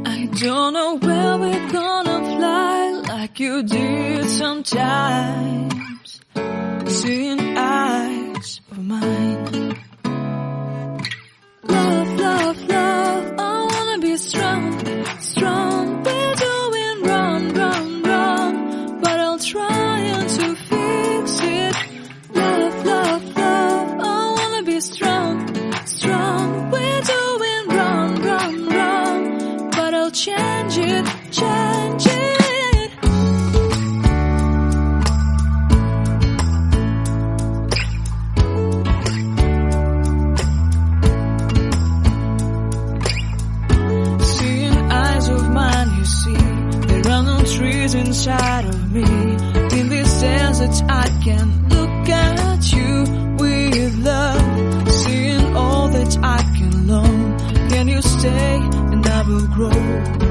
I don't know where we're gonna fly like you did sometimes, seeing eyes of mine. Love, love, love, I wanna be strong, strong. We're doing wrong, wrong, wrong, but I'll try to fix it. Love, love, love, I wanna be strong, strong. We're doing wrong, wrong, wrong, but I'll change it, change it. Trees inside of me. In this desert I can look at you with love, seeing all that I can learn. Can you stay and I will grow?